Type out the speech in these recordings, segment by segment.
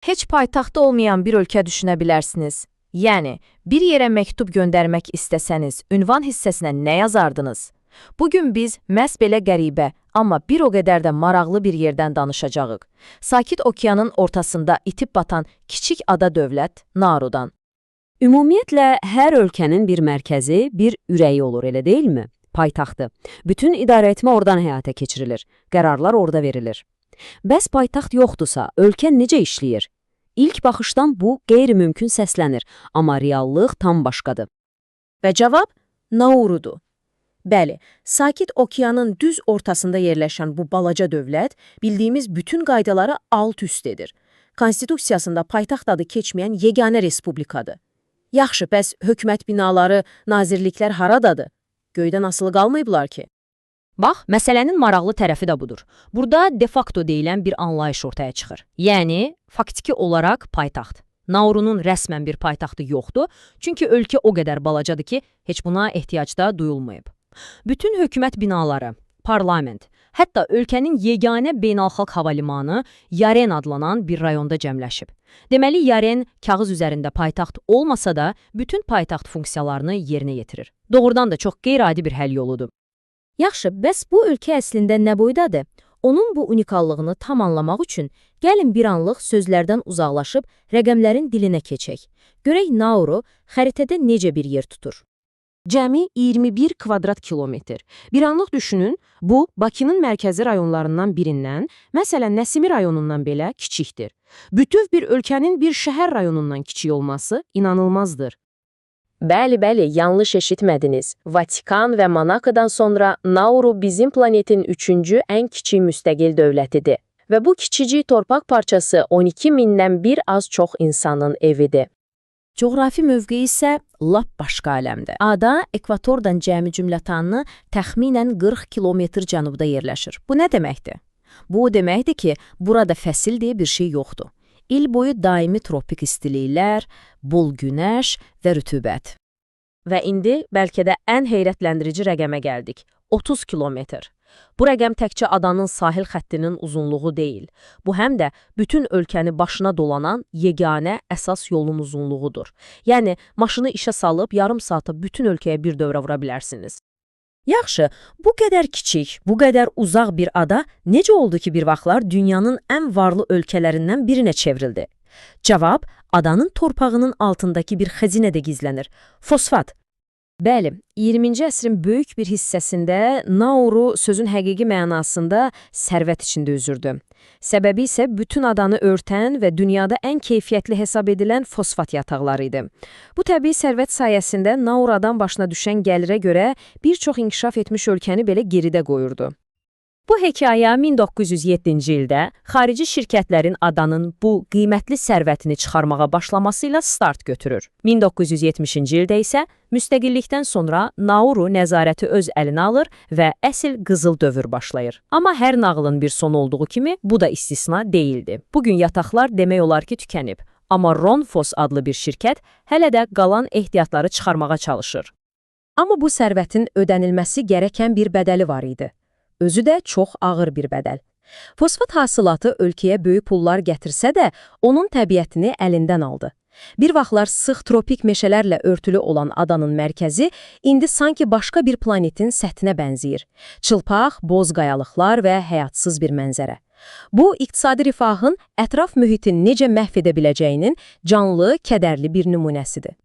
Heç paytaxtda olmayan bir ölkə düşünə bilərsiniz. Yəni, bir yerə məktub göndərmək istəsəniz, ünvan hissəsinə nə yazardınız? Bugün biz məhz belə qəribə, amma bir o qədər də maraqlı bir yerdən danışacağıq. Sakit Okeanın ortasında itib batan kiçik ada dövlət Naurudan. Ümumiyyətlə, hər ölkənin bir mərkəzi, bir ürəyi olur, elə deyilmi? Paytaxtı. Bütün idarəetmə oradan həyata keçirilir. Qərarlar orada verilir. Bəs paytaxt yoxdursa, ölkə necə işləyir? İlk baxışdan bu qeyri-mümkün səslənir, amma reallıq tam başqadır. Və cavab Naurudur. Bəli, Sakit Okeanın düz ortasında yerləşən bu balaca dövlət bildiyimiz bütün qaydaları alt-üst edir. Konstitusiyasında paytaxt adı keçməyən yeganə respublikadır. Yaxşı, bəs hökumət binaları, nazirliklər haradadır? Göydən asılı qalmayıblar ki. Bax, məsələnin maraqlı tərəfi də budur. Burada de facto deyilən bir anlayış ortaya çıxır. Yəni, faktiki olaraq paytaxt. Naurunun rəsmən bir paytaxtı yoxdur, çünki ölkə o qədər balacadır ki, heç buna ehtiyac da duyulmayıb. Bütün hökumət binaları, parlament, hətta ölkənin yeganə beynəlxalq hava limanı Yaren adlanan bir rayonda cəmləşib. Deməli, Yaren kağız üzərində paytaxt olmasa da, bütün paytaxt funksiyalarını yerinə yetirir. Doğrudan da çox qeyri-adi bir həll yoludur. Yaxşı, bəs bu ölkə əslində nə boydadır? Onun bu unikallığını tam anlamaq üçün gəlin bir anlıq sözlərdən uzaqlaşıb rəqəmlərin dilinə keçək. Görək Nauru xəritədə necə bir yer tutur. Cəmi 21 kvadrat kilometr. Bir anlıq düşünün, bu Bakının mərkəzi rayonlarından birindən, məsələn Nəsimi rayonundan belə kiçikdir. Bütöv bir ölkənin bir şəhər rayonundan kiçik olması inanılmazdır. Bəli, yanlış eşitmədiniz. Vatikan və Monakodan sonra Nauru bizim planetin 3-cü ən kiçik müstəqil dövlətidir. Və bu kiçicik torpaq parçası 12 mindən bir az çox insanın evidir. Coğrafi mövqeyi isə lap başqa aləmdir. Ada ekvatordan cəmi cümlətanını təxminən 40 kilometr cənubda yerləşir. Bu nə deməkdir? Bu o deməkdir ki, burada fəsil deyə bir şey yoxdur. İl boyu daimi tropik istiliklər, bol günəş və rütubət. Və indi bəlkə də ən heyrətləndirici rəqəmə gəldik. 30 kilometr. Bu rəqəm təkcə adanın sahil xəttinin uzunluğu deyil. Bu həm də bütün ölkəni başına dolanan yeganə əsas yolun uzunluğudur. Yəni, maşını işə salıb yarım saata bütün ölkəyə bir dövrə vura bilərsiniz. Yaxşı, bu qədər kiçik, bu qədər uzaq bir ada necə oldu ki, bir vaxtlar dünyanın ən varlı ölkələrindən birinə çevrildi? Cavab, adanın torpağının altındakı bir xəzinədə gizlənir. Fosfat. Bəli, 20-ci əsrin böyük bir hissəsində Nauru sözün həqiqi mənasında sərvət içində üzürdü. Səbəbi isə bütün adanı örtən və dünyada ən keyfiyyətli hesab edilən fosfat yataqları idi. Bu təbii sərvət sayəsində Nauradan başına düşən gəlirə görə bir çox inkişaf etmiş ölkəni belə geridə qoyurdu. Bu hekayə 1907-ci ildə xarici şirkətlərin adanın bu qiymətli sərvətini çıxarmağa başlaması ilə start götürür. 1970-ci ildə isə müstəqillikdən sonra Nauru nəzarəti öz əlinə alır və əsl qızıl dövr başlayır. Amma hər nağılın bir sonu olduğu kimi bu da istisna deyildi. Bugün yataqlar demək olar ki, tükənib. Amma Ronfos adlı bir şirkət hələ də qalan ehtiyatları çıxarmağa çalışır. Amma bu sərvətin ödənilməsi gərəkən bir bədəli var idi. Özü də çox ağır bir bədəl. Fosfat hasılatı ölkəyə böyük pullar gətirsə də, onun təbiətini əlindən aldı. Bir vaxtlar sıx tropik meşələrlə örtülü olan adanın mərkəzi indi sanki başqa bir planetin səthinə bənzəyir. Çılpaq, boz qayalıqlar və həyatsız bir mənzərə. Bu, iqtisadi rifahın ətraf mühitin necə məhv edə biləcəyinin canlı, kədərli bir nümunəsidir.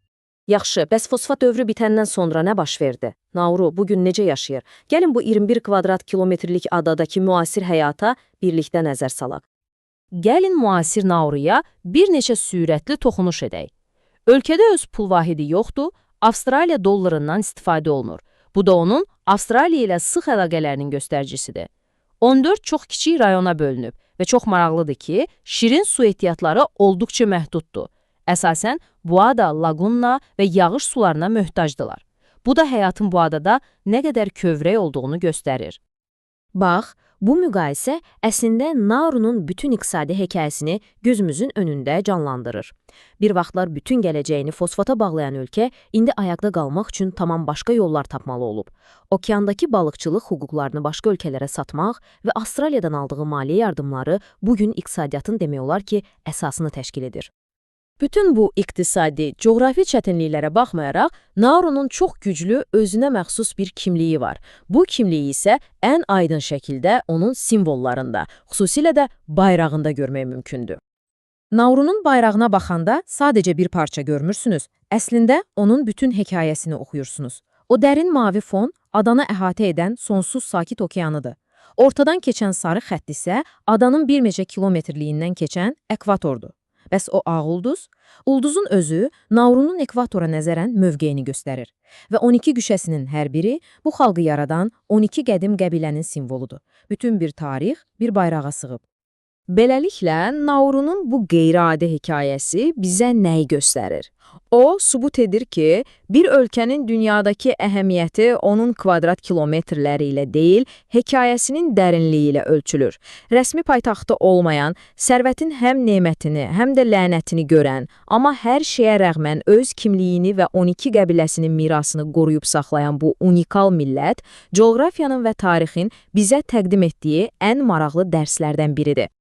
Yaxşı, bəs fosfat dövrü bitəndən sonra nə baş verdi? Nauru bugün necə yaşayır? Gəlin bu 21 kvadrat kilometrlik adadakı müasir həyata birlikdə nəzər salaq. Gəlin müasir Nauruya bir neçə sürətli toxunuş edək. Ölkədə öz pul vahidi yoxdur, Avstraliya dollarından istifadə olunur. Bu da onun Avstraliya ilə sıx əlaqələrinin göstəricisidir. 14 çox kiçik rayona bölünüb və çox maraqlıdır ki, şirin su ehtiyatları olduqca məhduddur. Əsasən, bu ada laqunna və yağış sularına möhtacdılar. Bu da həyatın bu adada nə qədər kövrək olduğunu göstərir. Bax, Bu müqayisə əslində Naurunun bütün iqtisadi hekayəsini gözümüzün önündə canlandırır. Bir vaxtlar bütün gələcəyini fosfata bağlayan ölkə indi ayaqda qalmaq üçün tamam başqa yollar tapmalı olub. Okeandakı balıqçılıq hüquqlarını başqa ölkələrə satmaq və Avstraliyadan aldığı maliyyə yardımları bugün iqtisadiyyatın demək olar ki, əsasını təşkil edir. Bütün bu iqtisadi, coğrafi çətinliklərə baxmayaraq, Naurunun çox güclü, özünə məxsus bir kimliyi var. Bu kimliyi isə ən aydın şəkildə onun simvollarında, xüsusilə də bayrağında görmək mümkündür. Naurunun bayrağına baxanda sadəcə bir parça görmürsünüz, əslində onun bütün hekayəsini oxuyursunuz. O dərin mavi fon adanı əhatə edən sonsuz sakit okeanıdır. Ortadan keçən sarı xətt isə adanın bir neçə kilometrliyindən keçən ekvatordur. Bəs o ağ ulduz? Ulduzun özü Naurunun ekvatora nəzərən mövqeyini göstərir və 12 güşəsinin hər biri bu xalqı yaradan 12 qədim qəbilənin simvoludur. Bütün bir tarix bir bayrağa sığıb. Beləliklə, Naurunun bu qeyri-adi hekayəsi bizə nəyi göstərir? O, sübut edir ki, bir ölkənin dünyadakı əhəmiyyəti onun kvadrat kilometrləri ilə deyil, hekayəsinin dərinliyi ilə ölçülür. Rəsmi paytaxtı olmayan, sərvətin həm nemətini, həm də lənətini görən, amma hər şeyə rəğmən öz kimliyini və 12 qəbiləsinin mirasını qoruyub saxlayan bu unikal millət, coğrafiyanın və tarixin bizə təqdim etdiyi ən maraqlı dərslərdən biridir.